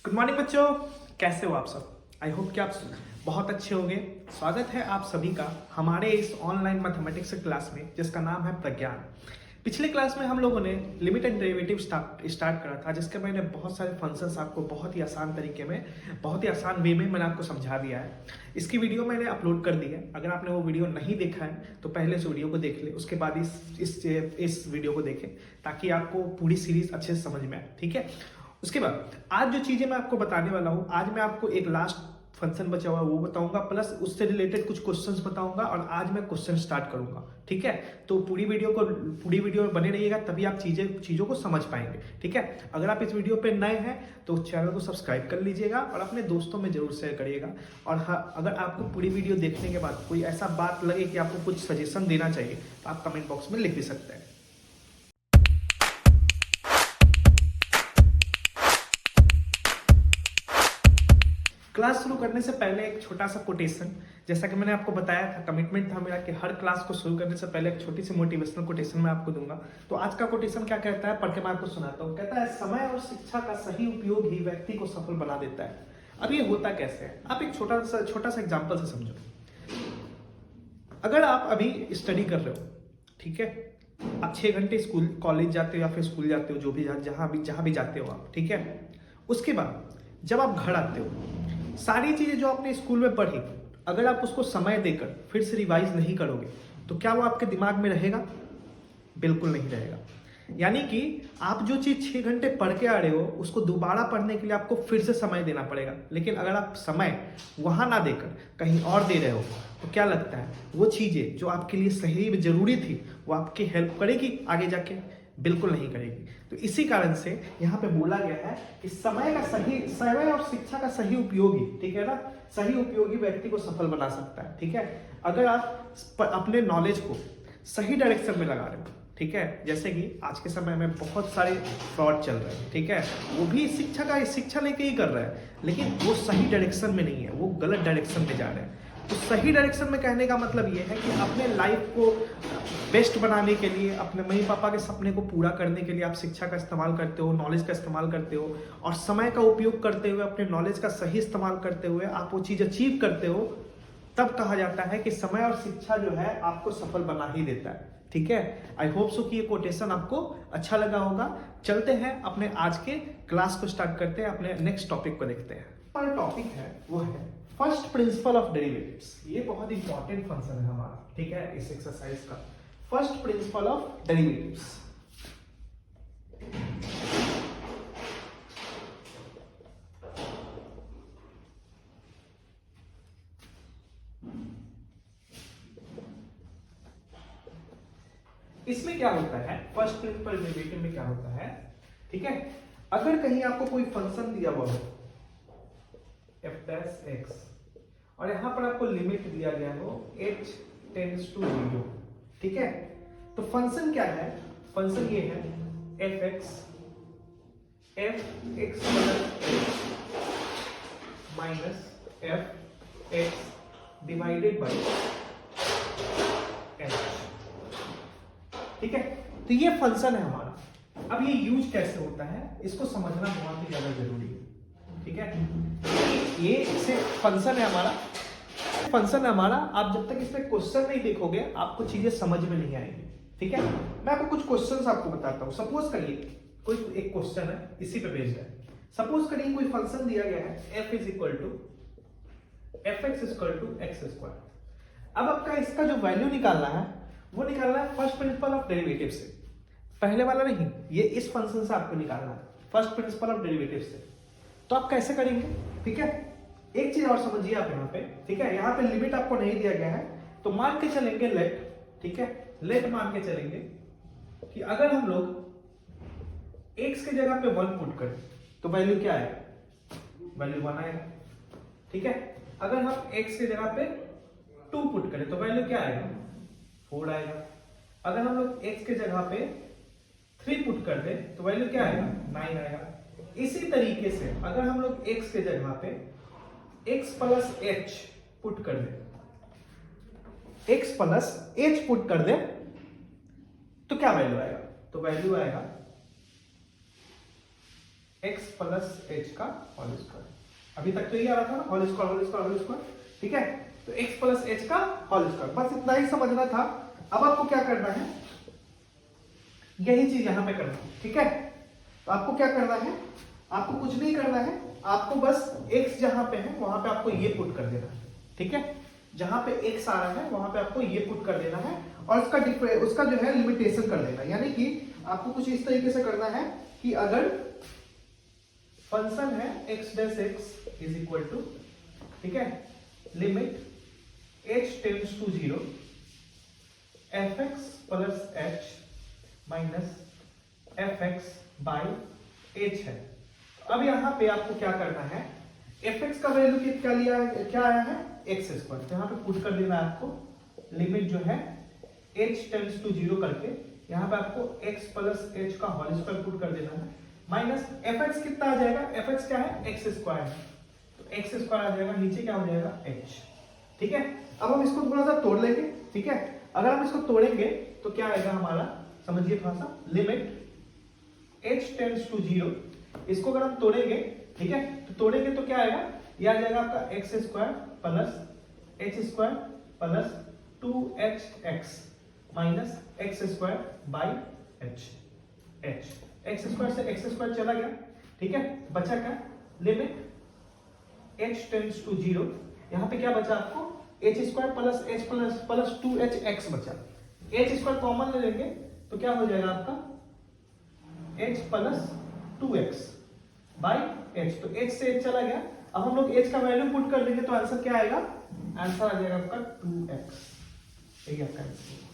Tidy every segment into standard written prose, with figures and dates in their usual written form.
Good morning बच्चों, कैसे हो आप सब। आई होप कि आप बहुत अच्छे होंगे। स्वागत है आप सभी का हमारे इस ऑनलाइन मैथमेटिक्स क्लास में जिसका नाम है प्रज्ञान। पिछले क्लास में हम लोगों ने लिमिट एंड डेरिवेटिव स्टार्ट करा था, जिसके मैंने बहुत सारे फंक्शंस आपको बहुत ही आसान तरीके में, बहुत ही आसान वे में मैंने आपको समझा दिया है। इसकी वीडियो मैंने अपलोड कर दी है। अगर आपने वो वीडियो नहीं देखा है तो पहले इस वीडियो को देख ले, उसके बाद इस वीडियो को देखें ताकि आपको पूरी सीरीज अच्छे से समझ में आए। ठीक है। उसके बाद आज जो चीजें मैं आपको बताने वाला हूं, आज मैं आपको एक लास्ट फंक्शन बचा हुआ वो बताऊंगा, प्लस उससे रिलेटेड कुछ क्वेश्चंस बताऊंगा और आज मैं क्वेश्चन स्टार्ट करूंगा। ठीक है। तो पूरी वीडियो में बने रहिएगा, तभी आप चीजों को समझ पाएंगे। ठीक है। अगर आप इस वीडियो पे नए हैं तो चैनल को सब्सक्राइब कर लीजिएगा और अपने दोस्तों में जरूर शेयर करिएगा। और हाँ, अगर आपको पूरी वीडियो देखने के बाद कोई ऐसा बात लगे कि आपको कुछ सजेशन देना चाहिए तो आप कमेंट बॉक्स में लिख भी सकते हैं। क्लास शुरू करने से पहले एक छोटा सा कोटेशन, जैसा कि मैंने आपको बताया था, कमिटमेंट था मेरा कि हर क्लास को शुरू करने से पहले एक छोटी सी मोटिवेशनल कोटेशन मैं आपको दूंगा। तो आज का कोटेशन क्या कहता है, पढ़ के मैं आपको सुनाता हूँ। कहता है, समय और शिक्षा का सही उपयोग ही व्यक्ति को सफल बना देता है। अब ये होता कैसे है, आप एक छोटा सा एग्जाम्पल से समझो। अगर आप अभी स्टडी कर रहे हो, ठीक है, आप 6 घंटे स्कूल कॉलेज जाते हो या फिर स्कूल जाते हो, जो भी जहां भी जाते हो आप, ठीक है। उसके बाद जब आप घर आते हो, सारी चीजें जो आपने स्कूल में पढ़ी, अगर आप उसको समय देकर फिर से रिवाइज नहीं करोगे तो क्या वो आपके दिमाग में रहेगा? बिल्कुल नहीं रहेगा। यानी कि आप जो चीज 6 घंटे पढ़ के आ रहे हो उसको दोबारा पढ़ने के लिए आपको फिर से समय देना पड़ेगा। लेकिन अगर आप समय वहां ना देकर कहीं और दे रहे हो तो क्या लगता है वो चीजें जो आपके लिए सही में जरूरी थी वो आपकी हेल्प करेगी आगे जाके? बिल्कुल नहीं करेगी। तो इसी कारण से यहाँ पे बोला गया है कि समय और शिक्षा का सही उपयोगी, ठीक है ना, सही उपयोगी व्यक्ति को सफल बना सकता है। ठीक है। अगर आप अपने नॉलेज को सही डायरेक्शन में लगा रहे हो, ठीक है, जैसे कि आज के समय में बहुत सारे फ्रॉड चल रहे हैं, ठीक है, वो भी शिक्षा लेके ही कर रहे हैं, लेकिन वो सही डायरेक्शन में नहीं है, वो गलत डायरेक्शन में जा रहे हैं। तो सही डायरेक्शन में कहने का मतलब ये है कि अपने लाइफ को बेस्ट बनाने के लिए, अपने मम्मी पापा के सपने को पूरा करने के लिए आप शिक्षा का इस्तेमाल करते हो, नॉलेज का इस्तेमाल करते हो, और समय का उपयोग करते हुए, अपने नॉलेज का सही इस्तेमाल करते हुए आप वो चीज अचीव करते हो, तब कहा जाता है कि समय और शिक्षा जो है आपको सफल बना ही देता है। ठीक है। आई होप सो कि ये कोटेशन आपको अच्छा लगा होगा। चलते हैं अपने आज के क्लास को स्टार्ट करते हैं, अपने नेक्स्ट टॉपिक को देखते हैं। हमारा टॉपिक है वो है फर्स्ट प्रिंसिपल ऑफ डेरिवेटिव्स। ये बहुत इंपॉर्टेंट फंक्शन है हमारा, ठीक है, इस एक्सरसाइज का। First principle of derivatives. इसमें क्या होता है, फर्स्ट प्रिंसिपल डेरिवेटिव में क्या होता है, ठीक है, अगर कहीं आपको कोई फंक्शन दिया हुआ हो f' और यहां पर आपको लिमिट दिया गया हो h टेंड्स टू 0, ठीक है, तो फंक्शन क्या है, फंक्शन ये है fx minus fx divided by h, ठीक है। तो ये फंक्शन है हमारा। अब ये यूज कैसे होता है इसको समझना बहुत ही ज्यादा जरूरी है, ठीक है। ये सिर्फ फंक्शन है हमारा, आप जब तक इसमें क्वेश्चन नहीं देखोगे आपको चीजें समझ में नहीं आएंगी, ठीक है। मैं आपको कुछ क्वेश्चंस आपको बताता हूं। सपोज करिए कोई एक क्वेश्चन है, इसी पे बेस्ड है। सपोज करिए कोई फंक्शन दिया गया है f is equal to fx equal to x square. अब आपका इसका जो वैल्यू निकालना है वो निकालना है फर्स्ट प्रिंसिपल ऑफ डेरिवेटिव से, पहले वाला नहीं, ये इस फंक्शन से आपको निकालना है, फर्स्ट प्रिंसिपल ऑफ डेरिवेटिव से। तो आप कैसे करेंगे, ठीक है। एक चीज और समझिए आप यहाँ पे, ठीक है, यहाँ पे लिमिट आपको नहीं दिया गया है तो मान के चलेंगे लेट, ठीक है, लेट मान के चलेंगे कि अगर हम लोग x के जगह पे 1 पुट करें तो वैल्यू क्या आएगा, वैल्यू 1 आएगा, ठीक है। अगर हम x के जगह पे 2 पुट करें तो वैल्यू क्या आएगा, 4 आएगा। अगर हम लोग x के जगह पे 3 पुट कर दे तो वैल्यू क्या आएगा, 9 आएगा। इसी तरीके से अगर हम लोग x के जगह पे x प्लस h पुट कर दे, x प्लस h पुट कर दे तो क्या वैल्यू आएगा, तो वैल्यू आएगा x प्लस एच का होल स्क्वायर। अभी तक तो ये आ रहा था ना, whole square whole square whole square, ठीक है। तो x प्लस एच का होल स्क्वायर, बस इतना ही समझना था। अब आपको क्या करना है, यही चीज यहां पे करना है, ठीक है। तो आपको क्या करना है, आपको कुछ नहीं करना है, आपको बस x जहां पे है वहां पे आपको ये पुट कर देना है, ठीक है। जहां पे x आ रहा है वहां पे आपको ये पुट कर देना है और उसका जो है लिमिटेशन कर देना है। यानी कि आपको कुछ इस तरीके से करना है कि अगर फंक्शन है x dash x is equal to, ठीक है, limit h tends to 0 fx plus h minus fx by h है। अब यहां पे आपको क्या करना है, fx का वैल्यू क्या लिया है, क्या आया है x स्क्वायर, तो यहां पे पुट कर देना है आपको लिमिट जो है h टेंड्स टू 0 करके, यहां पे आपको x प्लस h का होल स्क्वायर पुट कर देना है, माइनस fx कितना आ जाएगा, fx क्या है x स्क्वायर है, तो x स्क्वायर आ जाएगा, नीचे क्या हो जाएगा h, ठीक है। अब हम इसको थोड़ा सा तोड़ लेंगे, ठीक है। अगर हम इसको तोड़ेंगे तो क्या आएगा हमारा, समझिए थोड़ा सा, लिमिट h टेंड्स टू 0, इसको अगर हम तोड़ेंगे, ठीक है, तो तोड़ेंगे तो क्या आएगा, ये आ जाएगा आपका x square plus h square plus 2hx minus x square by h, x square से x स्क्वायर चला गया, ठीक है। बचा क्या, लिमिट h टेंड्स टू 0, यहां पे क्या बचा आपको h square plus h plus 2hx बचा, h स्क्वायर कॉमन ले लेंगे तो क्या हो जाएगा आपका h plus 2x by h, तो h से h चला गया। अब हम लोग h का वैल्यू पुट कर देंगे तो आंसर क्या आएगा, आंसर आ जाएगा आपका 2x, यही आपका आंसर होगा,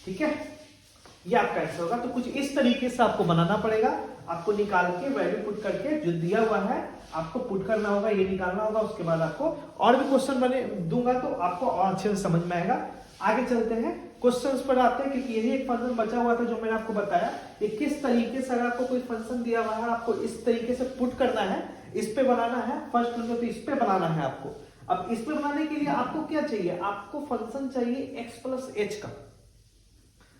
ठीक है। ये आपका आंसर होगा। तो कुछ इस तरीके से आपको बनाना पड़ेगा, आपको निकाल के वैल्यू पुट करके जो दिया हुआ है आपको पुट करना होगा, ये निकालना होगा। उसके बाद आपको और भी क्वेश्चन बने दूंगा तो आपको और अच्छे से समझ में आएगा। आगे चलते हैं, क्वेश्चंस पर आते हैं, क्योंकि यही एक फंक्शन बचा हुआ था जो मैंने आपको बताया कि किस तरीके से अगर आपको कोई फंक्शन दिया हुआ है आपको इस तरीके से पुट करना है, इस पे बनाना है। फर्स्ट नंबर तो इस पे बनाना है आपको। अब इस पे बनाने के लिए आपको क्या चाहिए, आपको फंक्शन चाहिए x प्लस एच का,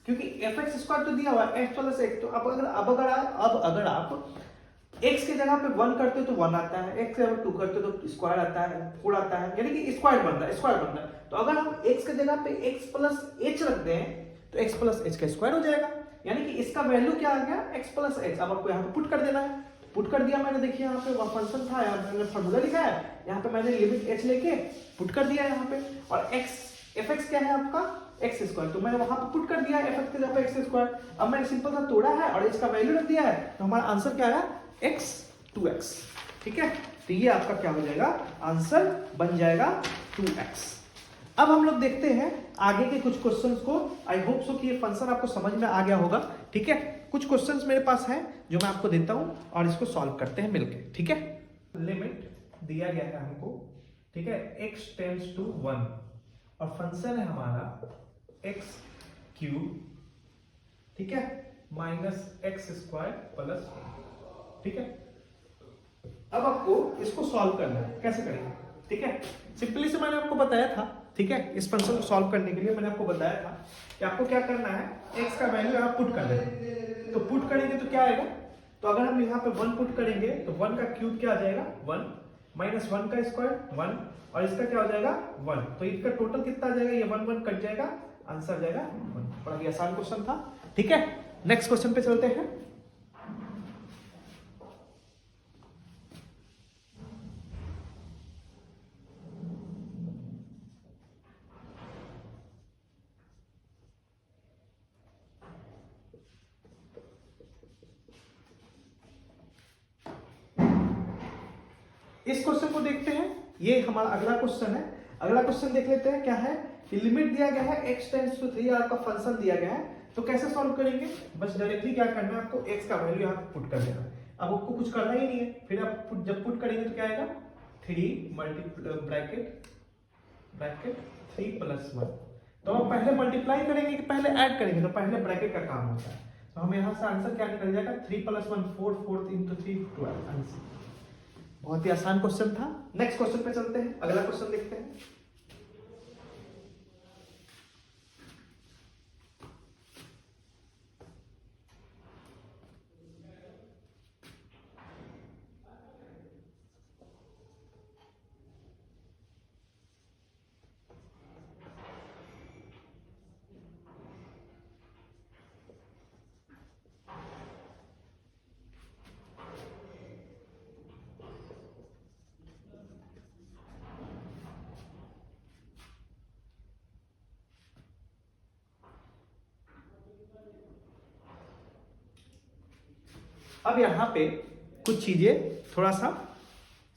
क्योंकि fx स्क्वायर तो दिया हुआ है x प्लस x। तो अब अगर आप x की जगह पे 1 करते हो तो 1 आता है, x की जगह 2 करते हो तो स्क्वायर आता है, 4 आता है, यानी कि स्क्वायर बनता है। तो अगर हम x की जगह पे x प्लस h रख दें तो x प्लस h का स्क्वायर हो जाएगा, यानी कि इसका वैल्यू क्या आ गया x प्लस h। अब आपको यहाँ पे पुट कर देना है, पुट कर दिया मैंने, देखिए यहाँ पे वह फंक्शन था, यहाँ पे मैंने फॉर्मूला लिखा है, यहाँ पे मैंने लिमिट h लेके पुट कर दिया यहाँ पे, और fx क्या है आपका एक्स स्क्वायर, तो मैंने वहां पे पुट कर दिया fx की जगह पे एक्स स्क्वायर। अब मैंने सिंपल सा तोड़ा है और इसका वैल्यू रख दिया है, तो हमारा आंसर क्या आया x 2x, ठीक है। तो ये आपका क्या हो जाएगा, आंसर बन जाएगा 2x। अब हम लोग देखते हैं आगे के कुछ क्वेश्चंस को। आई होप सो कि ये फंक्शन आपको समझ में आ गया होगा, ठीक है। कुछ क्वेश्चंस मेरे पास हैं जो मैं आपको देता हूं और इसको सॉल्व करते हैं मिलके, ठीक है। लिमिट दिया गया है हमको, ठीक है, x टेंड्स टू 1 और फंक्शन है हमारा x क्यूब, ठीक है, माइनस एक्स स्क्वायर प्लस, ठीक है। अब आपको इसको सॉल्व करना है, कैसे करेंगे, ठीक है। सिंपली से मैंने आपको बताया था, ठीक है, इस फंक्शन को सॉल्व करने के लिए मैंने आपको बताया था कि आपको क्या करना है, x का वैल्यू यहाँ पुट कर देना। तो पुट करेंगे तो क्या आएगा, तो अगर हम यहाँ पे 1 पुट करेंगे तो 1 का क्यूब क्या आ जाएगा 1, माइनस 1 का स्क्वायर 1, और इसका क्या हो जाएगा 1, तो इसका टोटल कितना आ जाएगा, ये 1 1 कट जाएगा, आंसर आ जाएगा 1। बड़ा ही आसान क्वेश्चन था, ठीक है। नेक्स्ट क्वेश्चन पे चलते हैं। इस क्वेश्चन को देखते हैं, ये हमारा अगला क्वेश्चन है। अगला क्वेश्चन देख लेते हैं, क्या है कि लिमिट दिया गया है x टेंड्स टू 3, आपका फंक्शन दिया गया है, तो कैसे सॉल्व करेंगे, बस डायरेक्टली क्या करना है, आपको x का वैल्यू यहाँ पुट कर देना है। अब आपको कुछ करना ही नहीं है, फिर आप जब पुट करेंगे तो क्या आएगा 3 ब्रैकेट 3 प्लस 1। तो हम पहले मल्टीप्लाई करेंगे कि पहले ऐड करेंगे, तो पहले ब्रैकेट का काम होता है। तो हम यहाँ से आंसर क्या निकल जाएगा 3 प्लस 1 4, 4 into 3 12 आंसर। बहुत ही आसान क्वेश्चन था। नेक्स्ट क्वेश्चन पे चलते हैं, अगला क्वेश्चन देखते हैं। अब यहाँ पे कुछ चीजें थोड़ा सा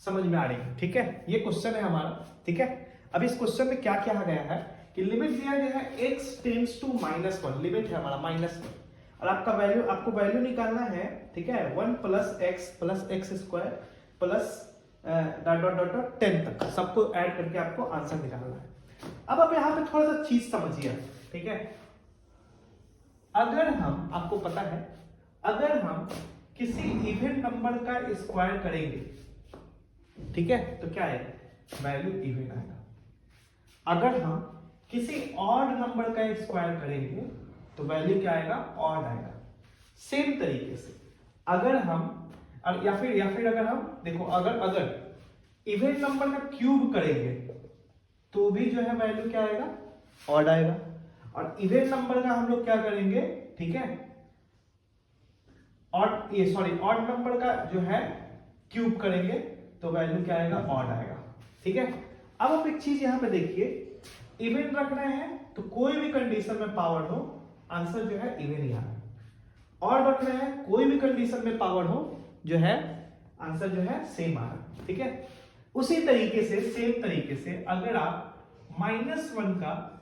समझ में आ रही है, ठीक है। ये क्वेश्चन है हमारा, ठीक है। अब इस क्वेश्चन में क्या किया गया है कि लिमिट दिया गया है x टेंड्स टू -1, लिमिट है हमारा -1, और आपको वैल्यू निकालना है, ठीक है। 1 + x square plus dot dot dot dot 10 तक सबको ऐड करके आपको आंसर निकालना है। अब आप यहाँ पे थोड़ा सा चीज समझिए, ठीक है। अगर हम, आपको पता है, अगर हम किसी इवन नंबर का स्क्वायर करेंगे, ठीक है, तो क्या है, वैल्यू इवन आएगा। अगर हम किसी ऑड नंबर का स्क्वायर करेंगे तो वैल्यू क्या आएगा, ऑड आएगा। सेम तरीके से अगर हम या फिर अगर हम देखो, अगर इवन नंबर का क्यूब करेंगे तो भी जो है वैल्यू क्या आएगा, ऑड आएगा। और इवन नंबर का हम लोग क्या करेंगे, ठीक है, ऑड नंबर का जो है क्यूब करेंगे तो वैल्यू क्या आएगा, ऑड आएगा, ठीक है। अब आप एक चीज यहां पे देखिए, इवन रख रहे हैं तो कोई भी कंडीशन में पावर हो आंसर जो है इवन ही आएगा। ऑड रख रहे हैं, कोई भी कंडीशन में पावर हो जो है आंसर जो है सेम आ रहा है, ठीक है। उसी तरीके से, सेम तरीके से अगर आप -1 का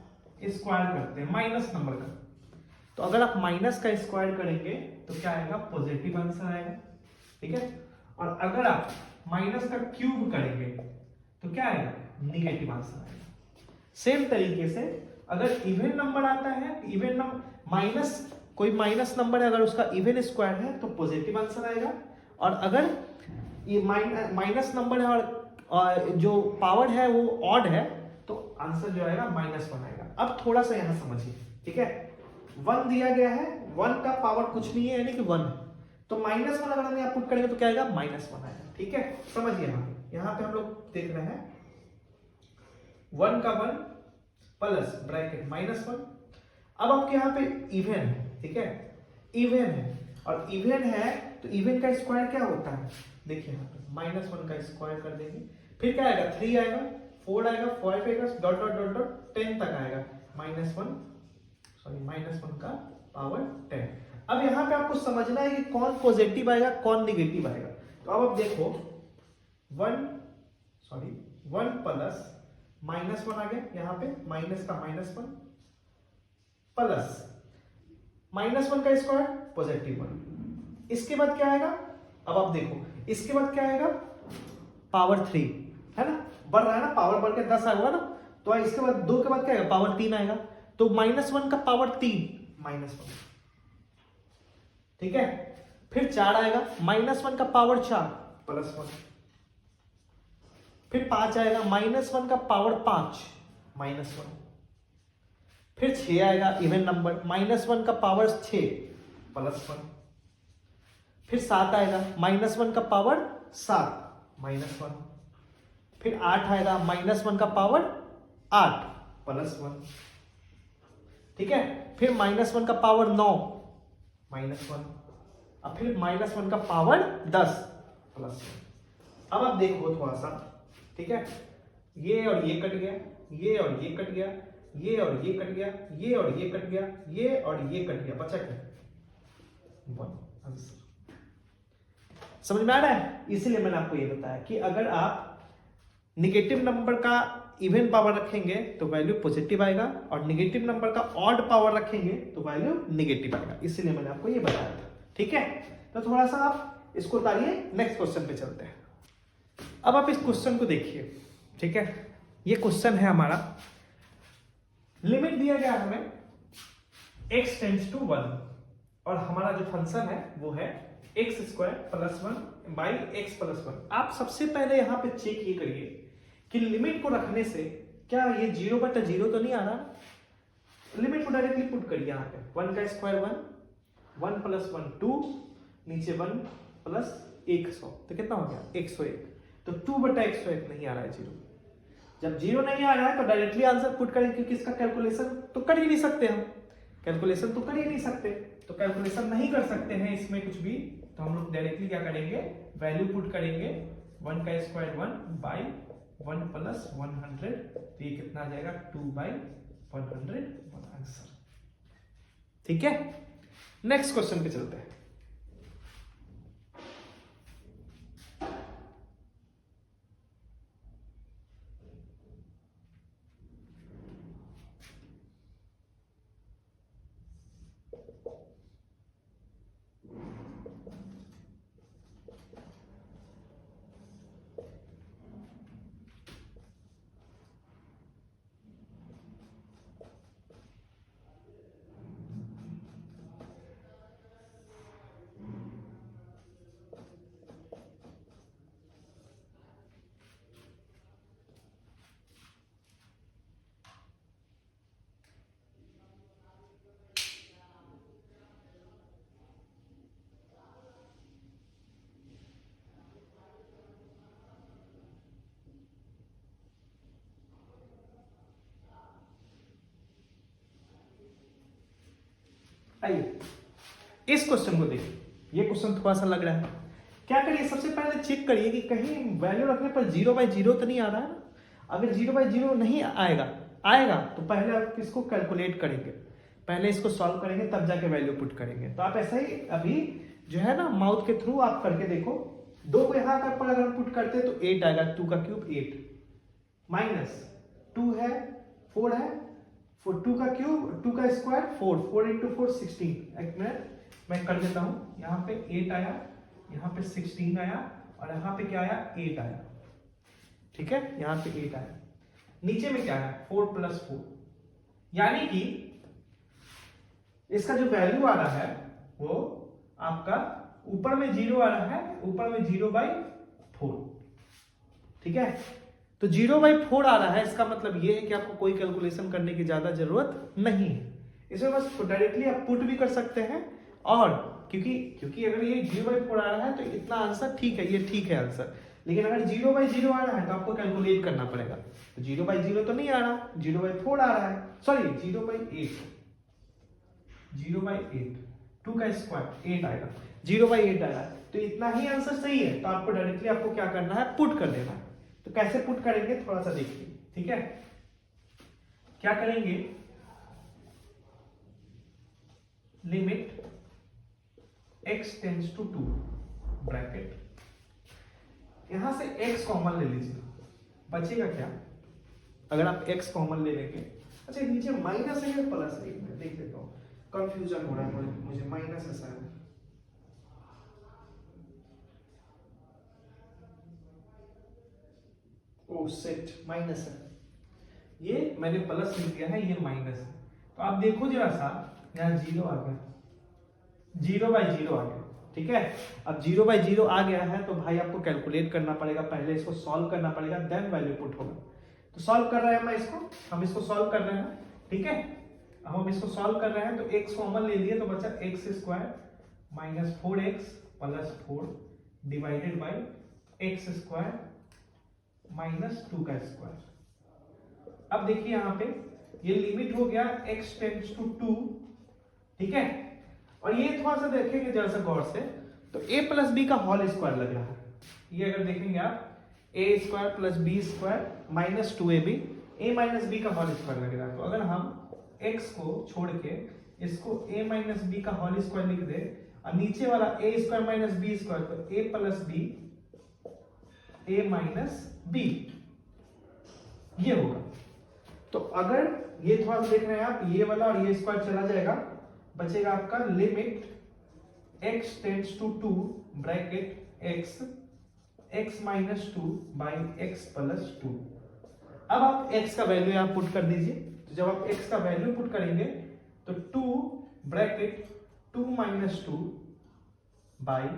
स्क्वायर करते हैं, माइनस नंबर का, तो अगर आप माइनस का स्क्वायर करेंगे तो क्या आएगा, पॉजिटिव आंसर आएगा, ठीक है। और अगर आप माइनस का क्यूब करेंगे तो क्या आएगा, निगेटिव आंसर आएगा। सेम तरीके से अगर इवन नंबर आता है, इवन नंबर कोई माइनस नंबर है, अगर उसका इवन स्क्वायर है तो पॉजिटिव आंसर आएगा। और अगर ये माइनस नंबर है और जो पावर है वो ऑड है तो आंसर जो आएगा -1 आएगा। अब थोड़ा सा यहां समझिए, ठीक है। 1 दिया गया है, 1 का पावर कुछ नहीं है, यानी कि 1 है, तो -1 अगर हम यहाँ पुट करेंगे तो क्या आएगा, -1 आएगा, ठीक है। समझिए यहाँ पे हम लोग देख रहे हैं 1 का 1 प्लस ब्रैकेट -1। अब आपके यहाँ पे इवन है, ठीक है, इवन है, और इवन है तो इवन का स्क्वायर क्या होता है, देखिए यहाँ पे -1 का स्क्वायर कर देंगे, फिर क्या आएगा, 3 आएगा, 4 आएगा, 5 आएगा, डॉट डॉट डॉट डॉट 10 तक आएगा, -1 का पावर 10। अब यहाँ पे आपको समझना है कि कौन पॉजिटिव आएगा, कौन निगेटिव आएगा। तो अब आप देखो 1 प्लस -1 आ गया, यहाँ पे माइनस का -1 प्लस -1 का स्क्वायर पॉजिटिव 1। इसके बाद क्या आएगा, अब आप देखो इसके बाद क्या आएगा, पावर 3 है ना, बढ़ रहा है ना, पावर बढ़ के 10 आएगा ना, तो इसके बाद 2 के बाद क्या आएगा, पावर 3 आएगा, तो -1 का पावर 3 -1, ठीक है। फिर 4 आएगा, -1 का पावर 4 +1, फिर 5 आएगा, -1 का पावर 5 -1, फिर 6 आएगा, इवन नंबर, -1 का पावर 6 +1, फिर 7 आएगा, -1 का पावर 7 -1, फिर 8 आएगा, -1 का पावर 8 +1, ठीक है। फिर -1 का पावर 9 -1, अब फिर -1 का पावर 10 +1। अब आप देखो थोड़ा सा, ठीक है, ये और ये कट गया, ये और ये कट गया, ये और ये कट गया, ये और ये कट गया, ये और ये कट गया, बचा क्या, 1 आंसर। समझ में आ रहा है, इसीलिए मैंने आपको ये बताया कि अगर आप निगेटिव नंबर का इवन पावर रखेंगे तो वैल्यू पॉजिटिव आएगा, और निगेटिव नंबर का ऑड पावर रखेंगे तो वैल्यू निगेटिव आएगा, इसीलिए मैंने आपको ये बताया था, ठीक है। तो थोड़ा सा आप इसको उतारिए, नेक्स्ट क्वेश्चन पे चलते हैं। अब आप इस क्वेश्चन को देखिए, ठीक है, ये क्वेश्चन है हमारा, लिमिट दिया गया हमें x टेंड्स टू 1, और हमारा जो फंक्शन है वो है x square plus 1 by x plus 1। आप सबसे पहले यहाँ पे चेक ये करिए कि लिमिट को रखने से क्या ये 0/0 तो नहीं आ रहा, लिमिट को डायरेक्टली पुट करिए यहाँ पे, 1 का स्क्वायर 1 प्लस 1 2, नीचे 1 प्लस 100, तो कितना हो गया 101, तो 2/101 नहीं आ रहा है 0। जब 0 नहीं आ रहा है तो डायरेक्टली आंसर पुट करें, क्योंकि इसका कैलकुलेशन तो कर ही नहीं सकते, हम कैलकुलेशन तो कर ही नहीं सकते, तो कैलकुलेशन नहीं कर सकते हैं इसमें कुछ भी, तो हम लोग डायरेक्टली क्या करेंगे, वैल्यू पुट करेंगे, 1 का स्क्वायर 1 बाई 1 प्लस 100, तो ये कितना आ जाएगा 2/100 आंसर, ठीक है। नेक्स्ट क्वेश्चन पे चलते हैं। आइए इस क्वेश्चन को देखिए, ये क्वेश्चन थोड़ा सा लग रहा है। क्या करिए, सबसे पहले चेक करिए कि कहीं वैल्यू रखने पर 0/0 तो नहीं आ रहा है ना। अगर 0/0 नहीं आएगा तो पहले आप इसको कैलकुलेट करेंगे, पहले इसको सॉल्व करेंगे, तब जाके वैल्यू पुट करेंगे। तो आप ऐसा ही अभी जो है ना माउथ के थ्रू आप करके देखो। 2 को यहाँ का पर अगर पुट करते हैं तो 8 आएगा, 2 का क्यूब 8 माइनस 2 है 4 है 2 का क्यूब 2 का स्क्वायर 4 4 × 4 16। एक मिनट मैं कर देता हूँ। यहाँ पे 8 आया, यहाँ पे 16 आया और यहाँ पे क्या आया 8 आया। ठीक है, यहाँ पे 8 आया, नीचे में क्या है 4 + 4, यानी कि इसका जो वैल्यू आ रहा है वो आपका ऊपर में 0 आ रहा है, ऊपर में 0/4। ठीक है, तो 0/4 आ रहा है, इसका मतलब ये है कि आपको कोई कैलकुलेशन करने की ज्यादा जरूरत नहीं है। इसमें बस डायरेक्टली आप पुट भी कर सकते हैं, और क्योंकि अगर ये 0/4 आ रहा है तो इतना आंसर ठीक है, ये ठीक है आंसर। लेकिन अगर 0/0 आ रहा है तो आपको कैलकुलेट करना पड़ेगा। तो 0/0 तो नहीं आ रहा, 0/4 आ रहा है, सॉरी 0/8, 2 का स्क्वायर 8 आएगा, 0/8 आएगा, तो इतना ही आंसर सही है। तो आपको डायरेक्टली आपको क्या करना है, पुट कर देना है। तो कैसे पुट करेंगे थोड़ा सा देखिए। ठीक है, क्या करेंगे, limit x tends to 2 bracket, यहां से x कॉमन ले लीजिए, बचेगा क्या अगर आप x कॉमन ले लेंगे। अच्छा नीचे माइनस है या प्लस है, मैं देख लेता हूं, कंफ्यूजन हो रहा है मुझे, माइनस ऐसा है। ओ सेट माइनस है, ये मैंने प्लस लिख दिया है, ये माइनस है। तो आप देखो जरा सा, यहाँ 0 आ गया, 0/0 आ गया। ठीक है, अब 0/0 आ गया है तो भाई आपको कैलकुलेट करना पड़ेगा, पहले इसको सॉल्व करना पड़ेगा, देन वैल्यू पुट होगा। तो सॉल्व कर रहे हैं हम इसको सॉल्व कर रहे हैं। ठीक है, अब हम इसको सॉल्व कर रहे हैं तो x कॉमन ले लिए तो बचा x² - 4x + 4 divided by x² - 2 का स्क्वायर। अब देखिए यहाँ पे ये लिमिट हो गया x टेंड्स टू 2। ठीक है, और ये थोड़ा सा देखेंगे जरा सा गौर से, तो a + b का होल स्क्वायर लग रहा है। ये अगर देखेंगे आप a² + b² - 2ab, a - b का होल स्क्वायर लग रहा है। तो अगर हम x को छोड़ के इसको a - b का होल स्क्वायर लिख दे और नीचे वाला a² - b², तो a + b a - b ये होगा। तो अगर ये थोड़ा सा देख रहे हैं आप, ये वाला और ये स्क्वायर चला जाएगा, बचेगा आपका limit x tends to 2 bracket x - 2 by x + 2। अब आप x का वैल्यू यहां पुट कर दीजिए। तो जब आप x का वैल्यू पुट करेंगे तो 2 ब्रैकेट 2 - 2 बाई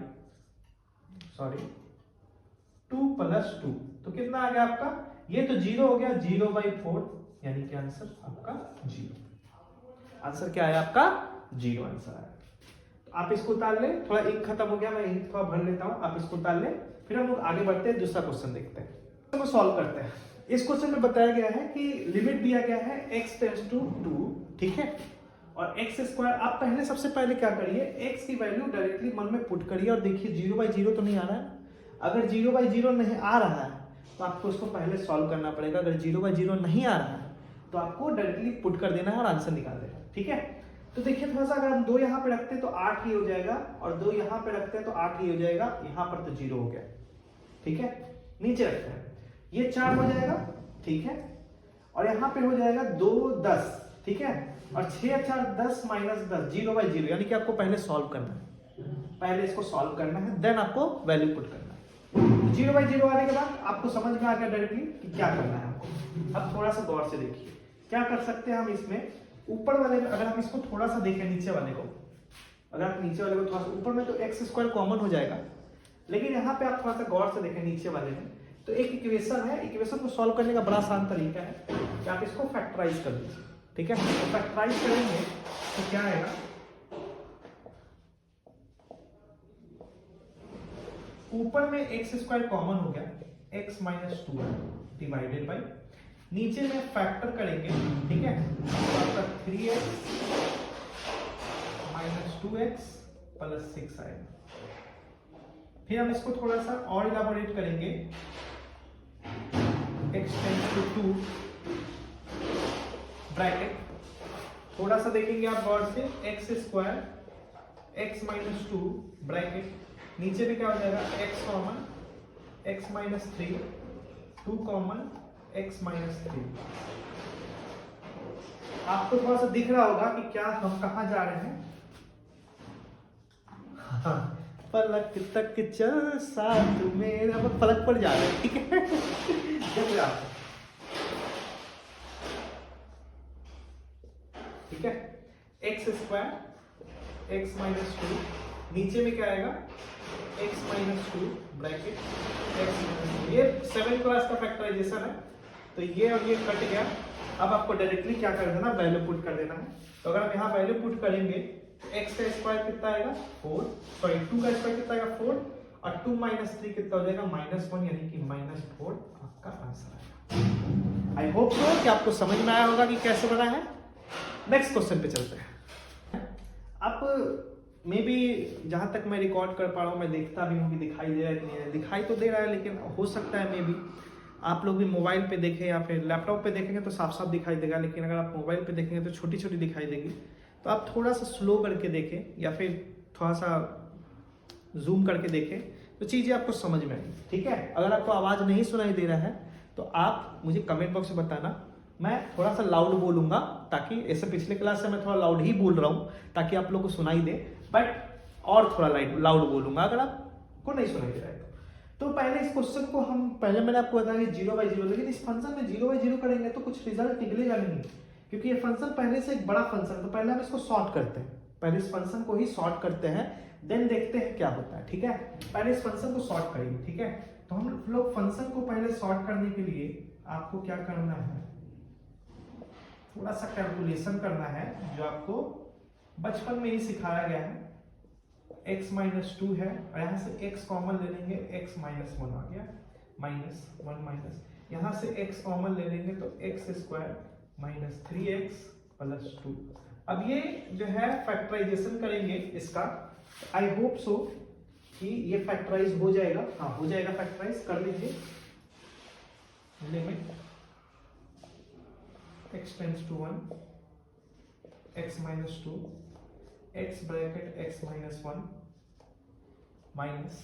2 + 2, तो कितना आ गया आपका, ये तो 0 हो गया, 0/4, यानी कि आंसर आपका 0। आंसर क्या है आपका 0 आंसर है। तो आप इसको उतार ले, थोड़ा एक खत्म हो गया, मैं एक थोड़ा भर लेता हूं, आप इसको उतार ले, फिर हम लोग आगे बढ़ते हैं, दूसरा क्वेश्चन देखते हैं, तो सॉल्व करते हैं। इस क्वेश्चन में बताया गया है कि लिमिट दिया गया है x टेंड्स टू 2। ठीक है, और x², आप पहले सबसे पहले क्या करिए, x की वैल्यू डायरेक्टली मन में पुट करिए और देखिए 0/0 तो नहीं आ रहा है। अगर 0/0 नहीं आ रहा है तो आपको उसको पहले सॉल्व करना पड़ेगा। अगर 0/0 नहीं आ रहा है तो आपको डायरेक्टली पुट कर देना है और आंसर निकाल देना है। ठीक है, तो देखिए थोड़ा सा, अगर हम 2 यहाँ पे रखते हैं तो 8 ही हो जाएगा, और 2 यहाँ पे रखते हैं तो 8 ही हो जाएगा, यहाँ पर तो 0 हो गया। ठीक है, नीचे रखते हैं, ये 4 हो जाएगा। ठीक है, और यहाँ पे हो जाएगा 2 10। ठीक है, और 6 × 4 10 - 10, 0/0, यानी कि आपको पहले सॉल्व करना है, पहले इसको सॉल्व करना है, देन आपको वैल्यू पुट करना है। 0/0 आने के बाद आपको समझ में आ गया डायरेक्टली कि क्या करना है आपको। अब थोड़ा सा गौर से देखिए क्या कर सकते हैं हम इसमें। ऊपर वाले में अगर हम इसको थोड़ा सा देखें, नीचे वाले को, अगर आप नीचे वाले को थोड़ा सा, ऊपर में तो x² कॉमन हो जाएगा, लेकिन यहाँ पे आप थोड़ा सा गौर से देखें नीचे वाले में, तो एक इक्वेशन है, इक्वेशन को सॉल्व करने का बड़ा आसान तरीका है कि आप इसको फैक्टराइज कर लीजिए। ठीक है, तो फैक्टराइज करेंगे तो क्या आएगा, ऊपर में x² कॉमन हो गया, x - 2 डिवाइडेड बाई, नीचे में फैक्टर करेंगे। ठीक है, तो आपका 3x - 2x प्लस 6 आएगा। फिर हम इसको थोड़ा सा और इलाबोरेट करेंगे, x टेंड्स टू 2 ब्रैकेट, थोड़ा सा देखेंगे आप गौर से, x square x minus 2 bracket, नीचे में क्या हो जाएगा x common x minus 3, 2 common x minus 3। आपको थोड़ा सा दिख रहा होगा कि क्या हम कहाँ जा रहे हैं। हाँ, पलक तक चल साथ मेरा, हम पलक पर जा रहे हैं, ठीक है। ठीक है, एक्स स्क्वायर एक्स माइनस 2, नीचे में क्या आएगा x minus 2 bracket x minus 2। ये 7th क्लास का फैक्टराइजेशन है, तो ये और ये कट गया। अब आपको डायरेक्टली क्या कर देना, वैल्यू पुट कर देना है। तो अगर हम यहाँ वैल्यू पुट करेंगे तो x का स्क्वायर कितना आएगा 4, सॉरी 2 का स्क्वायर कितना आएगा 4, और 2 माइनस 3 कितना हो जाएगा -1, यानी कि -4 आपका आंसर आएगा। आई होप सो कि आपको समझ में आया होगा कि कैसे बना है। नेक्स्ट क्वेश्चन पे चलते हैं। अब मे बी जहां तक मैं रिकॉर्ड कर पा रहा हूँ, मैं देखता भी हूँ कि दिखाई दे रहा है, दिखाई तो दे रहा है, लेकिन हो सकता है मे बी आप लोग भी मोबाइल पे देखें या फिर लैपटॉप पे देखेंगे तो साफ साफ दिखाई देगा, लेकिन अगर आप मोबाइल पे देखेंगे तो छोटी छोटी दिखाई देगी। तो आप थोड़ा सा स्लो करके देखें या फिर थोड़ा सा जूम करके देखें तो चीज़ें आपको समझ में आएगी, ठीक है। अगर आपको आवाज़ नहीं सुनाई दे रहा है तो आप मुझे कमेंट बॉक्स में बताना, मैं थोड़ा सा लाउड बोलूँगा, ताकि ऐसे पिछले क्लास से मैं थोड़ा लाउड ही बोल रहा हूँ ताकि आप लोग को सुनाई दे, बट और थोड़ा लाउड बोलूँगा अगर आपको नहीं सुनाई दे रहा है। तो पहले इस क्वेश्चन को हम मैंने आपको बताया 0/0, लेकिन इस फंक्शन में 0/0 करेंगे तो कुछ रिजल्ट निकलेगा नहीं, क्योंकि ये फंक्शन पहले से एक बड़ा फंक्शन। तो पहले हम इसको सॉर्ट करते हैं, पहले इस फंक्शन को ही सॉर्ट करते हैं, देन देखते हैं क्या होता है, ठीक है। पहले इस फंक्शन को सॉर्ट करेंगे, ठीक है। तो हम लोग फंक्शन को पहले सॉर्ट करने के लिए आपको क्या करना है, थोड़ा सा कैलकुलेशन करना है, जो आपको बचपन में ही सिखाया गया है। x माइनस 2 है और यहाँ से x कॉमन ले लेंगे, x माइनस 1 आ गया, -1 माइनस, यहाँ से x कॉमन ले लेंगे तो x square minus 3x plus 2। अब ये जो है फैक्टराइजेशन करेंगे इसका, आई होप सो कि ये फैक्टराइज हो जाएगा। हाँ हो जाएगा, फैक्टराइज कर लीजिए। Limit x tends to 1 x minus 2 x bracket x minus 1 minus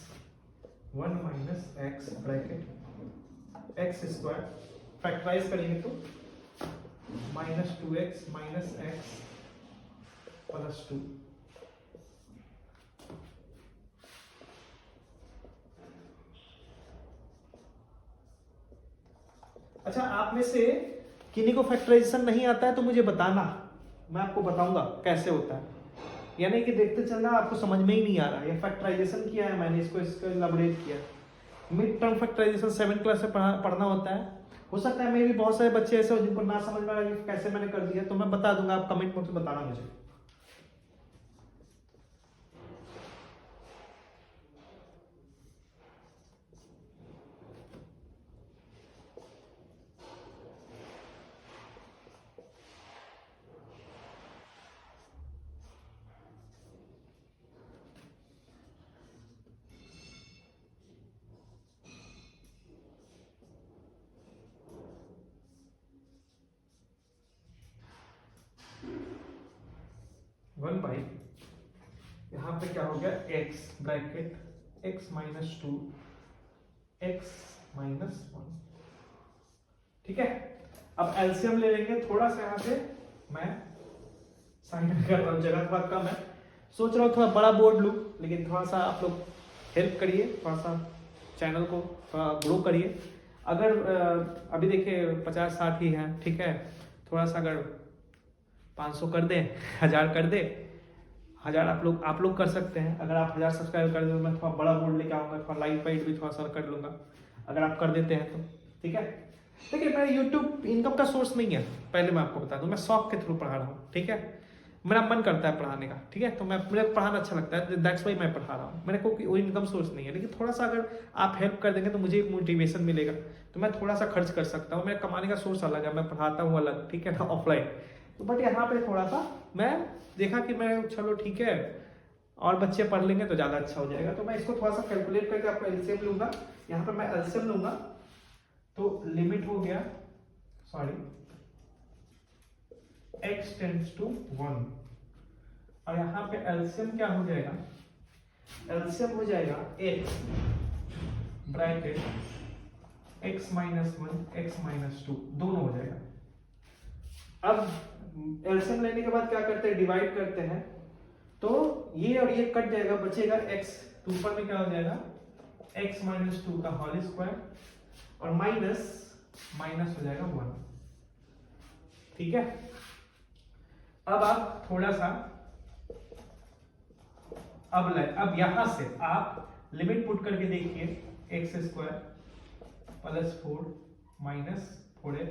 1 minus x bracket x square, factorise करेंगे तो -2x माइनस x प्लस 2। अच्छा, आप में से किन्हीं को फैक्टराइजेशन नहीं आता है तो मुझे बताना, मैं आपको बताऊंगा कैसे होता है। यानी कि देखते चलना, आपको समझ में ही नहीं आ रहा है। ये फैक्टराइजेशन किया है मैंने, इसको इलाबोरेट किया। Mid term factorisation 7th class में पढ़ना होता है। हो सकता है मेरे भी बहुत सारे बच्चे ऐसे हो जिनको ना समझ में आ रहा है कैसे मैंने कर दिया, तो मैं बता दूंगा, आप कमेंट बॉक्स में बताना मुझे। वन बाई यहाँ पे क्या हो गया x bracket x minus 2 x minus 1, ठीक है। अब एलसीएम ले लेंगे, थोड़ा सा यहाँ पे मैं साइड में कर रहा हूँ, जगह थोड़ा कम है, सोच रहा हूँ थोड़ा बड़ा बोर्ड लूँ, लेकिन थोड़ा सा आप लोग हेल्प करिए, थोड़ा सा चैनल को थोड़ा ग्रो करिए। अगर अभी देखिए 50-60 ही है, ठीक है, थोड़ा सा अगर 500 कर दें, 1000 कर दे, 1000 आप लोग कर सकते हैं। अगर आप 1000 सब्सक्राइब कर दें, मैं थोड़ा बड़ा बोर्ड लेके आऊँगा, थोड़ा लाइट वाइट भी थोड़ा सा कर लूँगा, अगर आप कर देते हैं तो, ठीक है। देखिए मेरा यूट्यूब इनकम का सोर्स नहीं है, पहले मैं आपको बता दूं, मैं शौक के थ्रू पढ़ा रहा हूँ, ठीक है। मेरा मन करता है पढ़ाने का, ठीक है, तो मेरे पढ़ाना अच्छा लगता है, दैट्स वाई मैं पढ़ा रहा हूँ। मेरे को कोई इनकम सोर्स नहीं है, लेकिन थोड़ा सा अगर आप हेल्प कर देंगे तो मुझे एक मोटिवेशन मिलेगा, तो मैं थोड़ा सा खर्च कर सकता हूँ। मेरा कमाने का सोर्स अलग है, मैं पढ़ाता हूँ अलग, ठीक है ना, ऑफलाइन। तो बट यहाँ पे थोड़ा सा मैं देखा कि मैं चलो ठीक है, और बच्चे पढ़ लेंगे तो ज़्यादा अच्छा हो जाएगा। तो मैं इसको थोड़ा सा कैलकुलेट करके आपको एलसीएम लूंगा। यहाँ पे मैं एलसीएम लूंगा तो लिमिट हो गया, सॉरी, x टेंड्स टू 1 और यहाँ पे एलसीएम क्या हो जाएगा, एलसीएम हो जाएगा x bracket x minus 1 x minus 2 दोनों हो जाएगा। अब एलसीएम लेने के बाद क्या करते हैं, डिवाइड करते हैं, तो ये और ये कट जाएगा, बचेगा x, तो ऊपर में क्या हो जाएगा x माइनस 2 का होल स्क्वायर और माइनस माइनस हो जाएगा 1। ठीक है, अब आप थोड़ा सा अब यहां से आप लिमिट पुट करके देखिए, x square plus 4 minus 4x,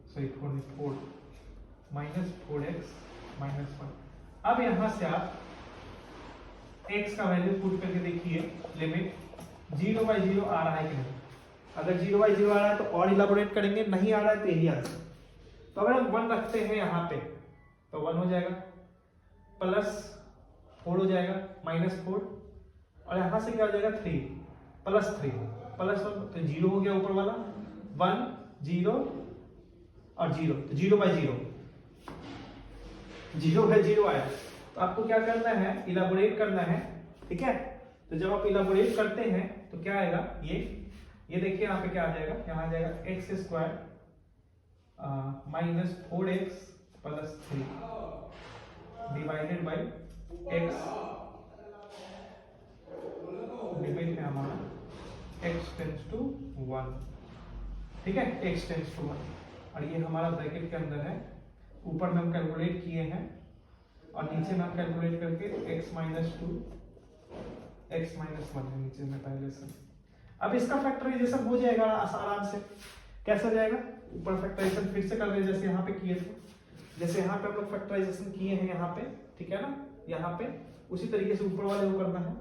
sorry 4 minus 4x minus 1। अब यहां से आप x का वैल्यू पुट करके देखिए, लिमिट 0/0 आ रहा है कि नहीं। अगर 0/0 आ रहा है तो और इलाबोरेट करेंगे, नहीं आ रहा है तो यही आंसर। तो अगर हम 1 रखते हैं यहाँ पे तो 1 हो जाएगा, प्लस 4 हो जाएगा, माइनस 4 और यहाँ से क्या हो जाएगा 3 प्लस 3 प्लस 1, तो 0 हो गया ऊपर वाला, 1 0 और 0, तो 0/0 0/0 आया। तो आपको क्या करना है, इलाबोरेट करना है। ठीक है, तो जब आप इलाबोरेट करते हैं तो क्या आएगा, ये देखिए यहाँ पे क्या आ जाएगा, यहाँ आ जाएगा x square minus 4x plus 3 divided by x, limit है हमारा x टेंड्स टू 1। ठीक है, x टेंड्स टू 1 और ये हमारा ब्रैकेट के अंदर है। ऊपर में हम कैलकुलेट किए हैं और नीचे में हम कैलकुलेट करके x माइनस 2 x माइनस 1 है नीचे में पहले से। अब इसका फैक्टराइजेशन हो जाएगा आराम से। कैसे हो जाएगा, ऊपर फैक्टराइजेशन फिर से कर रहे हैं जैसे यहाँ पे किए थे, जैसे यहाँ पे हम लोग फैक्टराइजेशन किए हैं यहाँ पे, ठीक है ना, यहाँ पे उसी तरीके से ऊपर वाले को करना है।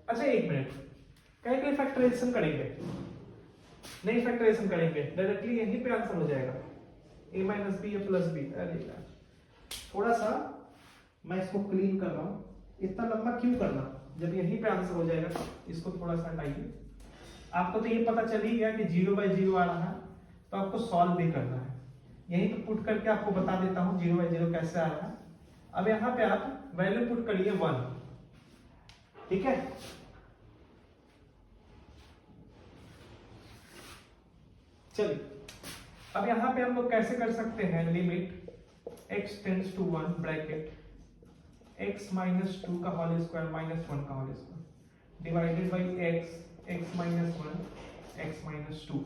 अच्छा एक मिनट, कहीं फैक्टराइजेशन करेंगे, नहीं फैक्टराइजेशन करेंगे, डायरेक्टली यहीं पे आंसर हो जाएगा, a minus B plus B. अरे यार थोड़ा सा मैं इसको क्लीन कर रहा हूँ, इतना लंबा क्यों करना, जब यहीं पे आंसर हो जाएगा। इसको थोड़ा सा हटाइए। आपको तो ये पता चल ही गया कि 0/0 आ रहा है, तो आपको सॉल्व भी करना है। यहीं पे पुट करके आपको बता देता हूँ 0/0 कैसे आ रहा है। अब यहाँ पे आप वैल्यू पुट करिए 1। ठीक है, चलिए अब यहाँ पे हम लोग कैसे कर सकते हैं, limit x tends to 1 bracket x minus 2 का होल स्क्वायर माइनस 1 का whole square divided by x minus 1 x minus 2।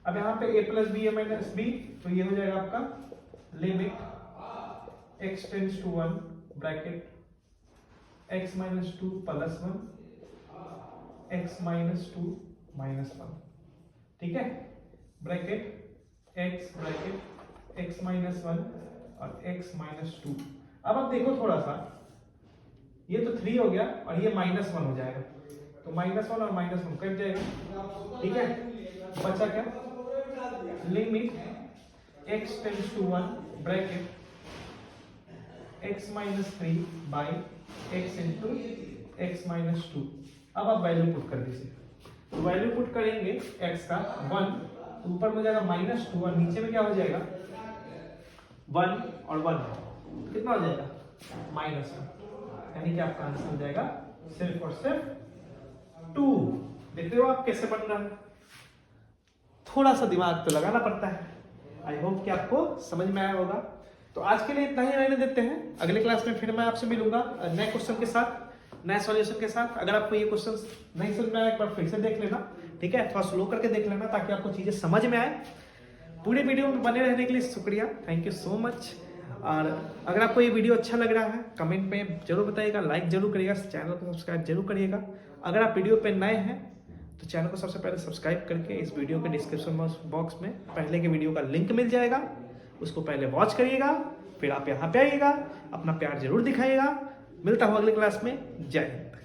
अब यहाँ पे a plus B, a minus B, तो ये हो जाएगा आपका limit x tends to 1 bracket x minus 2 plus 1 x minus 2 minus 1। ठीक है, bracket x bracket x minus 1 और x माइनस 2। अब आप देखो थोड़ा सा, ये तो 3 हो गया और ये माइनस 1 हो जाएगा, तो माइनस 1 और माइनस 1 कट जाएगा। ठीक है, बचा क्या, limit x tends to 1 bracket x minus 3 by x into x minus 2। अब आप वैल्यू पुट कर दीजिए, तो वैल्यू पुट करेंगे x का 1, तो ऊपर में जाएगा माइनस 2 और नीचे में क्या हो जाएगा 1 और 1, कितना हो जाएगा माइनस 1, यानी कि आपका आंसर हो जाएगा सिर्फ और सिर्फ 2। देखते हो आप कैसे बन रहा है, थोड़ा सा दिमाग तो लगाना पड़ता है। आई होप कि आपको समझ में आया होगा। तो आज के लिए इतना ही रहने देते हैं, अगले क्लास में फिर मैं आपसे मिलूंगा नए क्वेश्चन के साथ, नए सॉल्यूशन के साथ। अगर आपको ये क्वेश्चन नहीं समझ में आया एक बार फिर से देख लेना, ठीक है, थोड़ा स्लो करके देख लेना ताकि आपको चीजें समझ में आए। पूरे वीडियो में बने रहने के लिए शुक्रिया, थैंक यू सो मच। और अगर आपको ये वीडियो अच्छा लग रहा है कमेंट में जरूर बताइएगा, लाइक जरूर करिएगा, चैनल को सब्सक्राइब जरूर करिएगा। अगर आप वीडियो पे नए हैं तो चैनल को सबसे पहले सब्सक्राइब करके इस वीडियो के डिस्क्रिप्शन बॉक्स में पहले के वीडियो का लिंक मिल जाएगा, उसको पहले वॉच करिएगा, फिर आप यहाँ पे आइएगा, अपना प्यार जरूर दिखाइएगा। मिलता हूँ अगले क्लास में, जय हिंद।